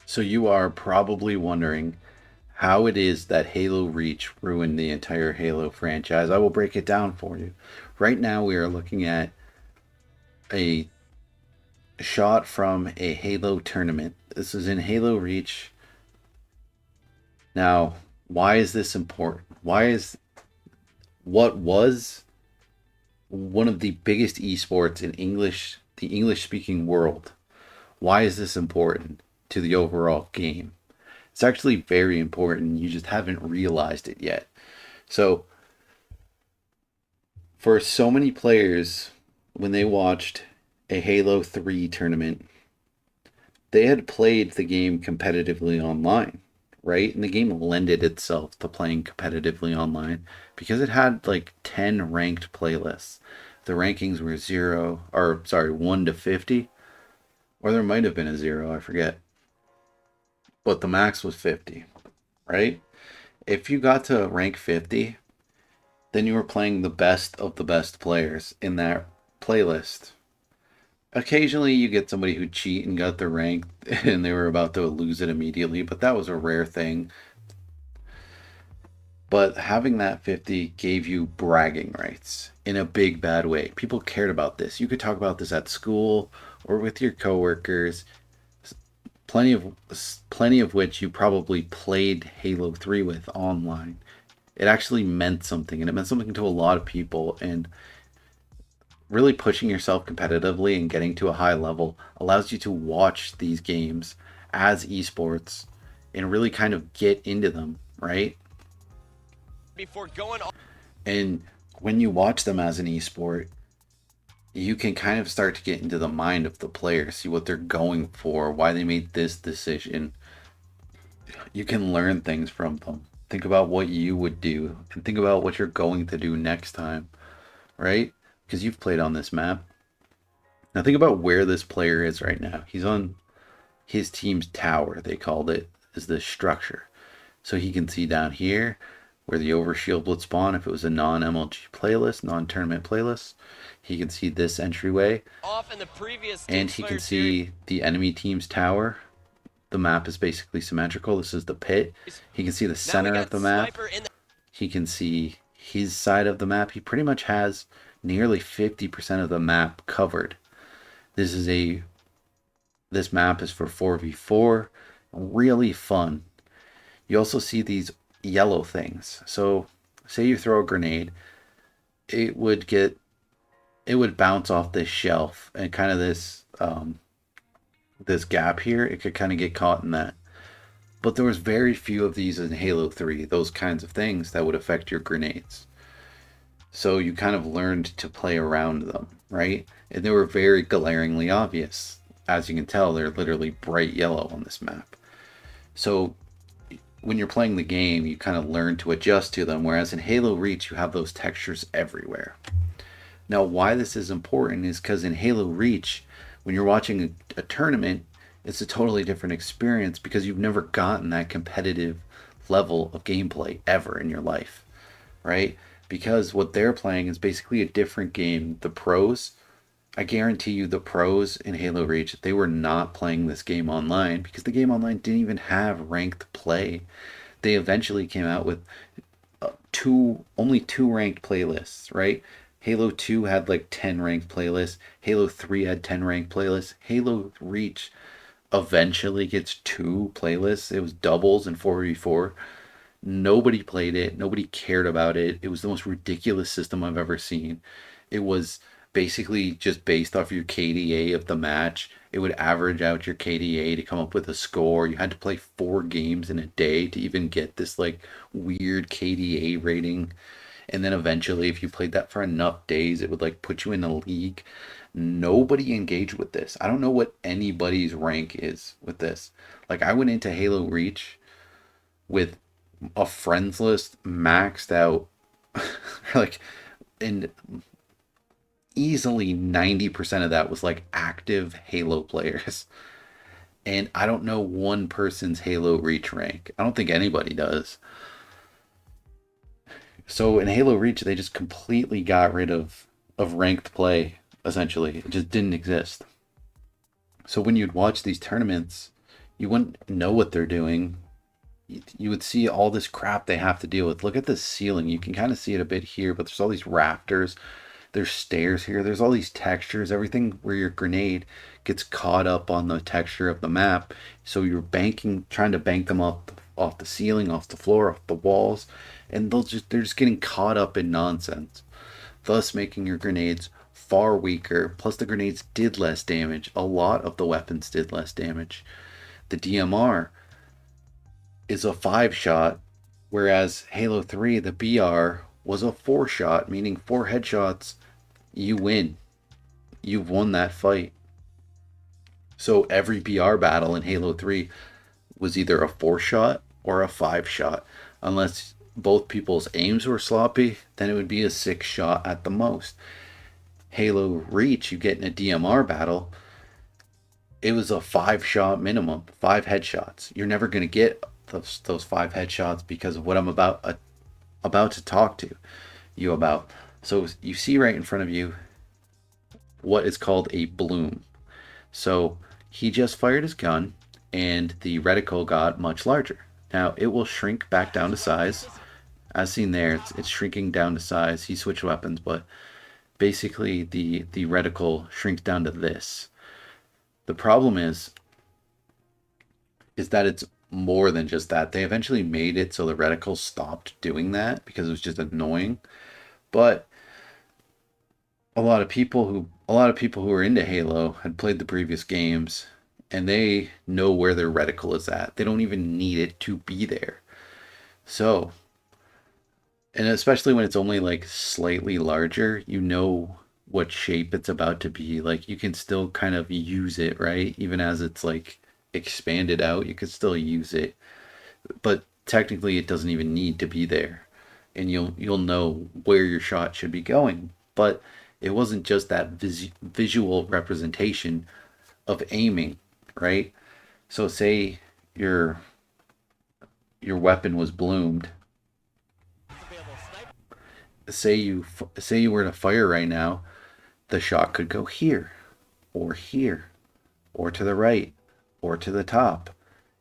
So you are probably wondering how it is that Halo Reach ruined the entire Halo franchise. I will break it down for you. Right now, we are looking at a shot from a Halo tournament. This is in Halo Reach. Now, why is this important? Why is what was one of the biggest esports in the English speaking world? Why is this important to the overall game? It's actually very important. You just haven't realized it yet. So, for so many players, when they watched a Halo 3 tournament, they had played the game competitively online, right? And the game lended itself to playing competitively online because it had like 10 ranked playlists. The rankings were 1 to 50, or there might have been a 0, I forget. But the max was 50, right? If you got to rank 50, then you were playing the best of the best players in that playlist. Occasionally, you get somebody who cheat and got their rank and they were about to lose it immediately, but that was a rare thing. But having that 50 gave you bragging rights in a big bad way. People cared about this. You could talk about this at school or with your coworkers. Plenty of plenty of which you probably played Halo 3 with online. It actually meant something, and it meant something to a lot of people. And really pushing yourself competitively and getting to a high level allows you to watch these games as esports and really kind of get into them, right? Before going on. And when you watch them as an esport, you can kind of start to get into the mind of the player, see what they're going for, why they made this decision. You can learn things from them. Think about what you would do and think about what you're going to do next time, right? Because you've played on this map. Now think about where this player is right now. He's on his team's tower, they called it, is this structure. So he can see down here where the overshield would spawn if it was a non-MLG playlist, non-tournament playlist. He can see this entryway, Off in the previous Team and he can Slayer series. see the enemy team's tower. The map is basically symmetrical. This is the pit. He can see the Now we center of got the map. Sniper in the. He can see his side of the map. He pretty much has nearly 50% of the map covered. This is a this map is for 4v4. Really fun. You also see these yellow things. So, say you throw a grenade, it would get it would bounce off this shelf and kind of this gap here. It could kind of get caught in that. But there was very few of these in Halo 3, those kinds of things that would affect your grenades. So you kind of learned to play around them, right? And they were very glaringly obvious. As you can tell, they're literally bright yellow on this map. So when you're playing the game, you kind of learn to adjust to them, whereas in Halo Reach, you have those textures everywhere. Now, why this is important is because in Halo Reach, when you're watching a tournament, it's a totally different experience because you've never gotten that competitive level of gameplay ever in your life, right? Because what they're playing is basically a different game. The pros, I guarantee you, the pros in Halo Reach, they were not playing this game online because the game online didn't even have ranked play. They eventually came out with only two ranked playlists, right? Halo 2 had like 10 ranked playlists. Halo 3 had 10 ranked playlists. Halo Reach eventually gets two playlists. It was doubles and 4v4. Nobody played it. Nobody cared about it. It was the most ridiculous system I've ever seen. It was basically just based off your KDA of the match. It would average out your KDA to come up with a score. You had to play 4 games in a day to even get this like weird KDA rating. And then eventually, if you played that for enough days, it would like put you in a league. Nobody engaged with this. I don't know what anybody's rank is with this. Like I went into Halo Reach with a friends list maxed out, like, and easily 90% of that was like active Halo players. And I don't know one person's Halo Reach rank. I don't think anybody does. So in Halo Reach, they just completely got rid of ranked play. Essentially, it just didn't exist. So when you'd watch these tournaments, you wouldn't know what they're doing. You would see all this crap they have to deal with. Look at the ceiling. You can kind of see it a bit here, but there's all these rafters. There's stairs here. There's all these textures. Everything where your grenade gets caught up on the texture of the map. So you're banking, trying to bank them off the ceiling, off the floor, off the walls, and they're just getting caught up in nonsense, thus making your grenades far weaker. Plus, the grenades did less damage. A lot of the weapons did less damage. The DMR is a 5 shot, whereas Halo 3, the BR, was a 4 shot, meaning 4 headshots, you win. You've won that fight. So every BR battle in Halo 3 was either a 4 shot or a 5 shot. Unless both people's aims were sloppy, then it would be a 6 shot at the most. Halo Reach, you get in a DMR battle, it was a 5 shot minimum, 5 headshots. You're never going to get those 5 headshots because of what I'm about to talk to you about. So you see right in front of you what is called a bloom. So he just fired his gun and the reticle got much larger. Now it will shrink back down to size. As seen there, it's shrinking down to size. He switched weapons, but basically the reticle shrinks down to this. The problem is that it's more than just that. They eventually made it so the reticle stopped doing that because it was just annoying. But a lot of people who are into Halo had played the previous games and they know where their reticle is at. They don't even need it to be there. So, and especially when it's only like slightly larger, you know what shape it's about to be. Like you can still kind of use it, right? Even as it's like expanded out, you can still use it. But technically it doesn't even need to be there. And you'll know where your shot should be going. But it wasn't just that visual representation of aiming, right? So say your your weapon was bloomed. Say you were to fire right now, the shot could go here, or to the right, or to the top.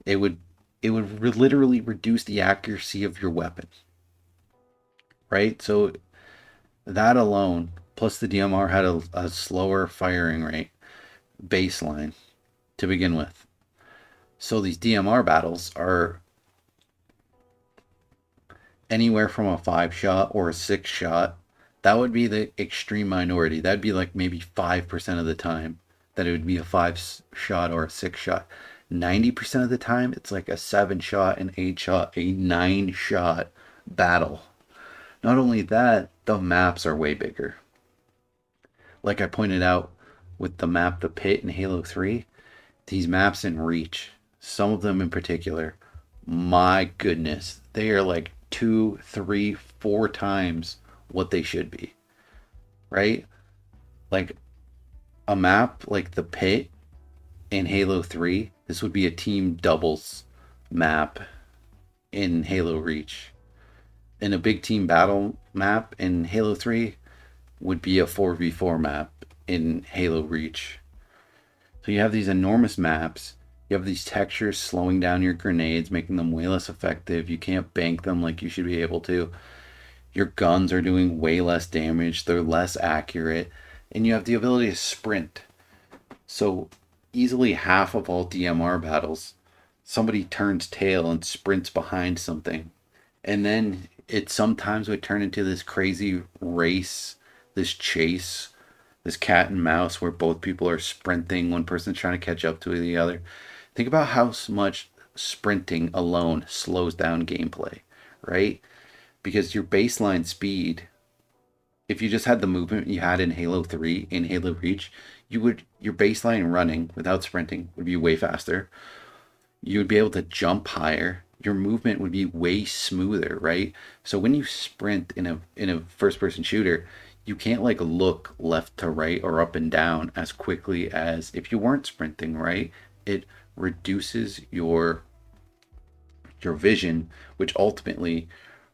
It would literally reduce the accuracy of your weapon, right? So that alone, plus the DMR had a slower firing rate baseline to begin with. So these DMR battles are anywhere from a 5 shot or a 6 shot. That would be the extreme minority. That'd be like maybe 5% of the time that it would be a 5 shot or a 6 shot. 90% of the time, it's like a 7 shot, an 8 shot, a 9 shot battle. Not only that, the maps are way bigger. Like I pointed out with the map The Pit in Halo 3, these maps in Reach, some of them in particular, my goodness, they are like 2, 3, 4 times what they should be, right? Like a map like The Pit in Halo 3, this would be a team doubles map in Halo Reach. And a big team battle map in Halo 3 would be a 4v4 map in Halo Reach. So you have these enormous maps. You have these textures slowing down your grenades, making them way less effective. You can't bank them like you should be able to. Your guns are doing way less damage. They're less accurate. And you have the ability to sprint. So easily half of all DMR battles, somebody turns tail and sprints behind something. And then it sometimes would turn into this crazy race, this chase, this cat and mouse where both people are sprinting, one person's trying to catch up to the other. Think about how much sprinting alone slows down gameplay, right? Because your baseline speed, if you just had the movement you had in Halo 3 in Halo Reach, your baseline running without sprinting would be way faster. You would be able to jump higher. Your movement would be way smoother, right? So when you sprint in a first person shooter, you can't like look left to right or up and down as quickly as if you weren't sprinting, right? It reduces your vision, which ultimately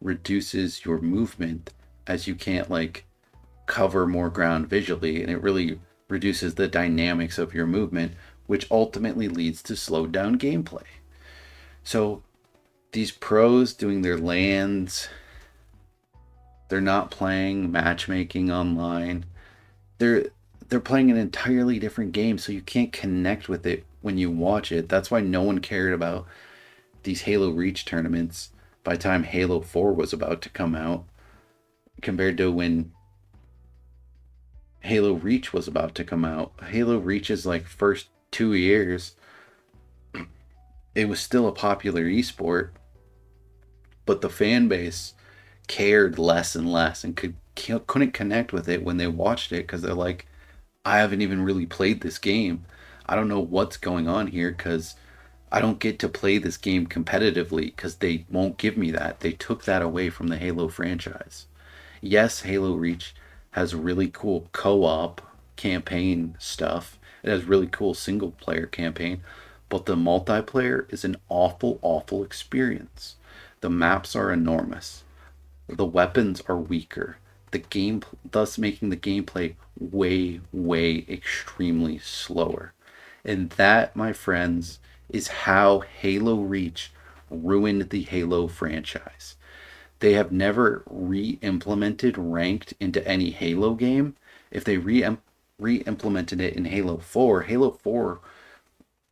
reduces your movement as you can't like cover more ground visually, and it really reduces the dynamics of your movement, which ultimately leads to slowed down gameplay. So these pros doing their lands, they're not playing matchmaking online. They're they're playing an entirely different game, so you can't connect with it when you watch it. That's why no one cared about these Halo Reach tournaments by the time Halo 4 was about to come out, compared to when Halo Reach was about to come out. Halo Reach's like first 2 years, it was still a popular esport, but the fan base cared less and less and couldn't connect with it when they watched it because they're like, I haven't even really played this game. I don't know what's going on here because I don't get to play this game competitively because they won't give me that. They took that away from the Halo franchise. Yes, Halo Reach has really cool co op campaign stuff, it has really cool single player campaign, but the multiplayer is an awful, awful experience. The maps are enormous. The weapons are weaker. The game, thus making the gameplay way, way extremely slower. And that, my friends, is how Halo Reach ruined the Halo franchise. They have never re implemented ranked into any Halo game. If they re implemented it in Halo 4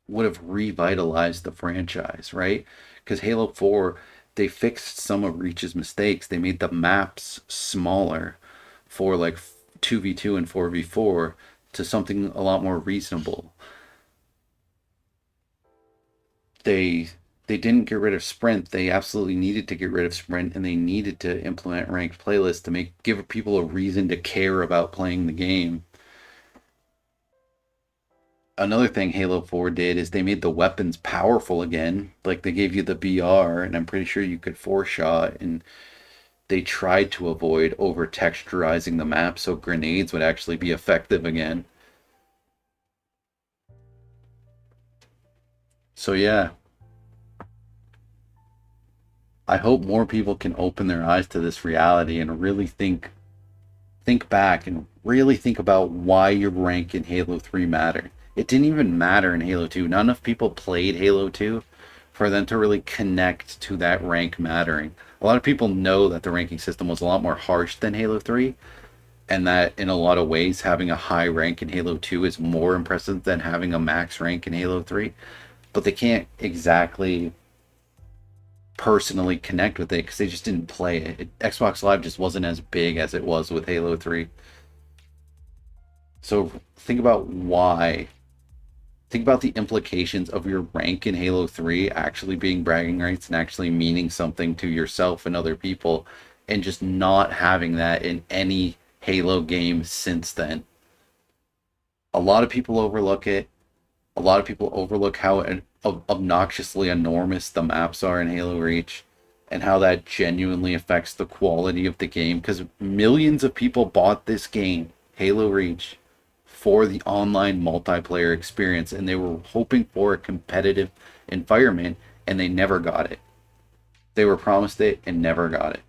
would have revitalized the franchise, right? Because Halo 4, they fixed some of Reach's mistakes. They made the maps smaller for like 2v2 and 4v4 to something a lot more reasonable. They they didn't get rid of sprint. They absolutely needed to get rid of sprint, and they needed to implement ranked playlists to make give people a reason to care about playing the game. Another thing Halo 4 did is they made the weapons powerful again. Like they gave you the BR, and I'm pretty sure you could four shot, and they tried to avoid over texturizing the map so grenades would actually be effective again. So yeah, I hope more people can open their eyes to this reality and really think back and really think about why your rank in Halo 3 mattered. It didn't even matter in Halo 2. Not enough people played Halo 2 for them to really connect to that rank mattering. A lot of people know that the ranking system was a lot more harsh than Halo 3, and that in a lot of ways having a high rank in Halo 2 is more impressive than having a max rank in Halo 3, but they can't exactly personally connect with it because they just didn't play it. Xbox Live just wasn't as big as it was with Halo 3. So think about why. Think about the implications of your rank in Halo 3 actually being bragging rights and actually meaning something to yourself and other people, and just not having that in any Halo game since then. A lot of people overlook it. A lot of people overlook how obnoxiously enormous the maps are in Halo Reach and how that genuinely affects the quality of the game because millions of people bought this game, Halo Reach, for the online multiplayer experience, and they were hoping for a competitive environment, and they never got it. They were promised it and never got it.